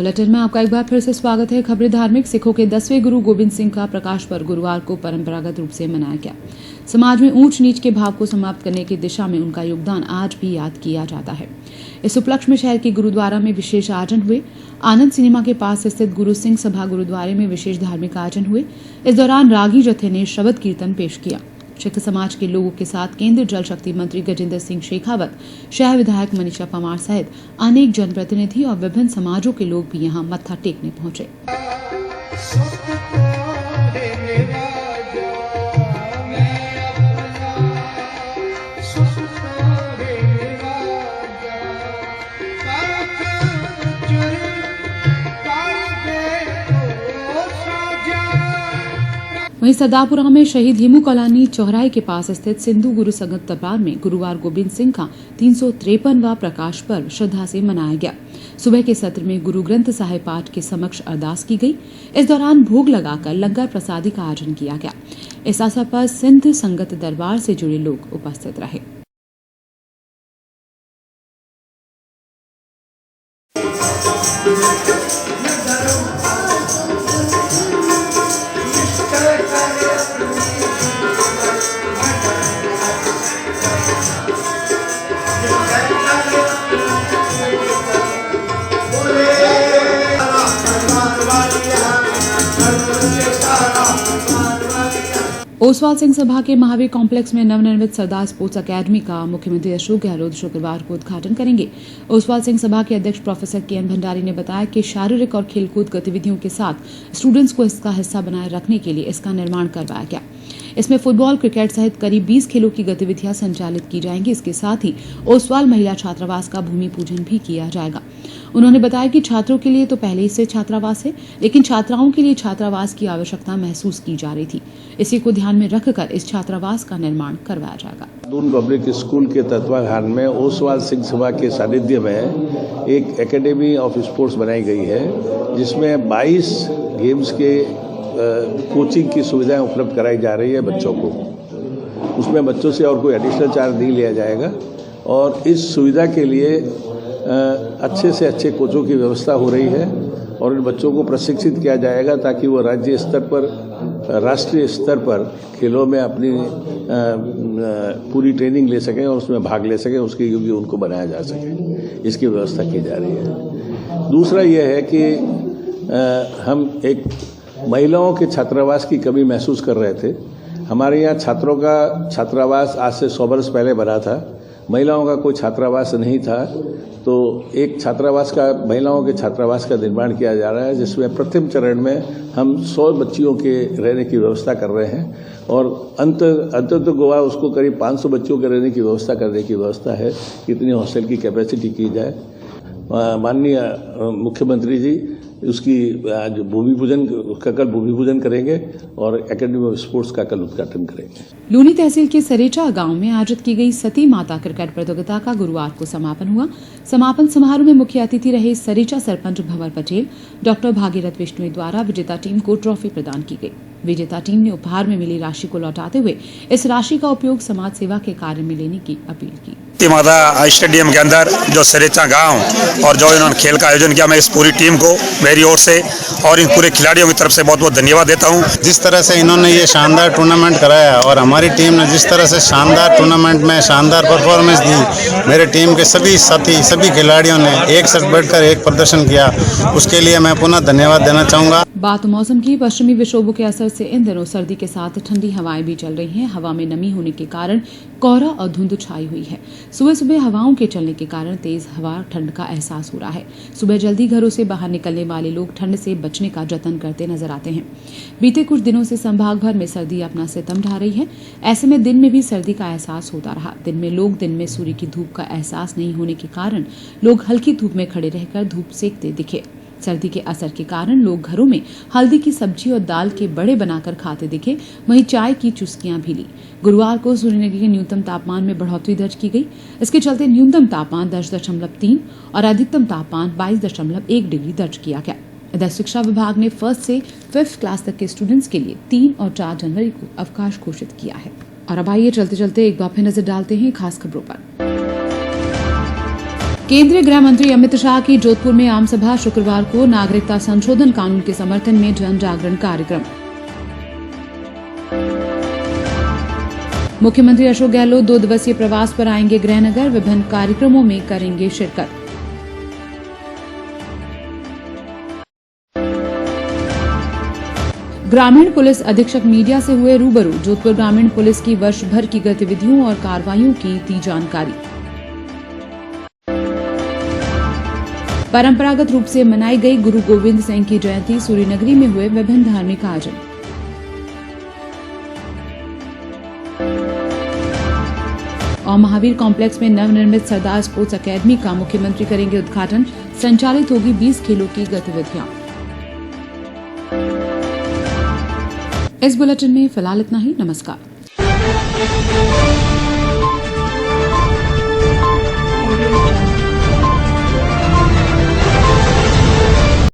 Bulletin में आपका एक बार फिर से स्वागत है। खबरें धार्मिक। सिखों के 10वें गुरु गोबिंद सिंह का प्रकाश पर्व गुरुवार को परंपरागत रूप से मनाया गया। समाज में ऊंच नीच के भाव को समाप्त करने की दिशा में उनका योगदान आज भी याद किया जाता है। इस उपलक्ष्य में शहर के गुरुद्वारा में विशेष आयोजन हुए। आनंद सिनेमा के पास स्थित गुरु सिंह सभा गुरुद्वारे में विशेष धार्मिक आयोजन हुए। इस दौरान रागी जत्थे ने शबद कीर्तन पेश किया। सिख समाज के लोगों के साथ केंद्रीय जल शक्ति मंत्री गजेंद्र सिंह शेखावत, शहर विधायक मनीषा परमार सहित अनेक जनप्रतिनिधि और विभिन्न समाजों के लोग भी यहां मत्था टेकने पहुंचे। वहीं सरदारपुरा में शहीद हेमू कॉलोनी चौराहे के पास स्थित सिंधु गुरु संगत दरबार में गुरुवार गोबिंद सिंह का 353वां प्रकाश पर्व श्रद्धा से मनाया गया। सुबह के सत्र में गुरु ग्रंथ साहिब पाठ के समक्ष अरदास की गई। इस दौरान भोग लगाकर लंगर प्रसादी का आयोजन किया गया। इस अवसर पर सिंध संगत दरबार से जुड़े लोग उपस्थित रहे। ओसवाल सिंह सभा के महावीर कॉम्प्लेक्स में नवनिर्मित सरदार स्पोर्ट्स अकेडमी का मुख्यमंत्री अशोक गहलोत शुक्रवार को उद्घाटन करेंगे। ओसवाल सिंह सभा के अध्यक्ष प्रोफेसर के एन भंडारी ने बताया कि शारीरिक और खेलकूद गतिविधियों के साथ स्टूडेंट्स को इसका हिस्सा बनाए रखने के लिए इसका निर्माण करवाया गया। इसमें फुटबॉल, क्रिकेट सहित करीब 20 खेलों की गतिविधियां संचालित की जाएंगी। इसके साथ ही ओसवाल महिला छात्रावास का भूमि पूजन भी किया जाएगा। उन्होंने बताया कि छात्रों के लिए तो पहले से छात्रावास है, लेकिन छात्राओं के लिए छात्रावास की आवश्यकता महसूस की जा रही थी। इसी को ध्यान में रखकर इस छात्रावास का निर्माण करवाया जाएगा। दून पब्लिक स्कूल के तत्वाधान में ओसवाल सिंह सभा के सानिध्य में एक एकेडमी ऑफ स्पोर्ट्स बनाई गई है, जिसमें 22 गेम्स के कोचिंग की सुविधाएं उपलब्ध कराई जा रही है बच्चों को। उसमें बच्चों से और कोई एडिशनल चार्ज नहीं लिया जाएगा और इस सुविधा के लिए अच्छे से अच्छे कोचों की व्यवस्था हो रही है और इन बच्चों को प्रशिक्षित किया जाएगा ताकि वो राज्य स्तर पर, राष्ट्रीय स्तर पर खेलों में अपनी पूरी ट्रेनिंग ले सकें और उसमें भाग ले सकें, उसके योग्य उनको बनाया जा सके। इसकी व्यवस्था की जा रही है। दूसरा यह है कि हम एक महिलाओं के छात्रावास की कमी महसूस कर रहे थे। हमारे यहाँ छात्रों का छात्रावास आज से 100 वर्ष पहले बना था। महिलाओं का कोई छात्रावास नहीं था, तो एक छात्रावास का, महिलाओं के छात्रावास का निर्माण किया जा रहा है, जिसमें प्रथम चरण में हम 100 बच्चियों के रहने की व्यवस्था कर रहे हैं और अंत गोवा उसको करीब 500 बच्चों के रहने की व्यवस्था करने की व्यवस्था है। कितनी हॉस्टल की कैपेसिटी की जाए। माननीय मुख्यमंत्री जी उसकी आज भूमि पूजन, उसका कल भूमि पूजन करेंगे और एकेडमी ऑफ स्पोर्ट्स का कल उद्घाटन करेंगे। लूनी तहसील के सरेचा गांव में आयोजित की गई सती माता क्रिकेट प्रतियोगिता का गुरुवार को समापन हुआ। समापन समारोह में मुख्य अतिथि रहे सरेचा सरपंच भंवर पटेल। डॉक्टर भागीरथ विश्नोई द्वारा विजेता टीम को ट्रॉफी प्रदान की गई। विजेता टीम ने उपहार में मिली राशि को लौटाते हुए इस राशि का उपयोग समाज सेवा के कार्य में लेने की अपील की। माता स्टेडियम के अंदर जो सरेचा गांव और जो इन्होंने खेल का आयोजन किया, मैं इस पूरी टीम को मेरी ओर से और इन पूरे खिलाड़ियों की तरफ से बहुत बहुत धन्यवाद देता हूं। जिस तरह से इन्होंने ये शानदार टूर्नामेंट कराया और हमारी टीम ने जिस तरह से शानदार टूर्नामेंट में शानदार परफॉर्मेंस दी, मेरे टीम के सभी साथी, सभी खिलाड़ियों ने एक साथ बैठकर एक प्रदर्शन किया, उसके लिए मैं पुनः धन्यवाद देना चाहूँगा। बात मौसम की। पश्चिमी विक्षोभों के असर से इन दिनों सर्दी के साथ ठंडी हवाएं भी चल रही हैं। हवा में नमी होने के कारण कोहरा और धुंध छाई हुई है। सुबह सुबह हवाओं के चलने के कारण तेज हवा ठंड का एहसास हो रहा है। सुबह जल्दी घरों से बाहर निकलने वाले लोग ठंड से बचने का जतन करते नजर आते हैं। बीते कुछ दिनों से संभाग भर में सर्दी अपना सितम ढा रही है। ऐसे में दिन में भी सर्दी का एहसास होता रहा। दिन में सूर्य की धूप का एहसास नहीं होने के कारण लोग हल्की धूप में खड़े रहकर धूप सेकते दिखे। सर्दी के असर के कारण लोग घरों में हल्दी की सब्जी और दाल के बड़े बनाकर खाते दिखे। वहीं चाय की चुस्कियां भी ली। गुरुवार को सूर्यनगर के न्यूनतम तापमान में बढ़ोतरी दर्ज की गई। इसके चलते न्यूनतम तापमान 10.3 और अधिकतम तापमान 22.1 डिग्री दर्ज किया गया। इधर शिक्षा विभाग ने 1st से 5th क्लास तक के स्टूडेंट्स के लिए 3 और 4 जनवरी को अवकाश घोषित किया है। और अब आइए चलते चलते एक बार फिर नजर डालते हैं खास खबरों पर। केंद्रीय गृह मंत्री अमित शाह की जोधपुर में आम सभा, शुक्रवार को नागरिकता संशोधन कानून के समर्थन में जन जागरण कार्यक्रम। मुख्यमंत्री अशोक गहलोत 2 दिवसीय प्रवास पर आएंगे गृहनगर, विभिन्न कार्यक्रमों में करेंगे शिरकत। ग्रामीण पुलिस अधीक्षक मीडिया से हुए रूबरू, जोधपुर ग्रामीण पुलिस की वर्ष भर की गतिविधियों और कार्रवाइयों की दी जानकारी। परंपरागत रूप से मनाई गई गुरु गोविंद सिंह की जयंती, सूर्यनगरी में हुए विभिन्न धार्मिक आयोजन। और महावीर कॉम्प्लेक्स में नवनिर्मित सरदार स्पोर्ट्स अकेडमी का मुख्यमंत्री करेंगे उद्घाटन, संचालित होगी 20 खेलों की गतिविधियां। इस बुलेटिन में फिलहाल इतना ही। नमस्कार।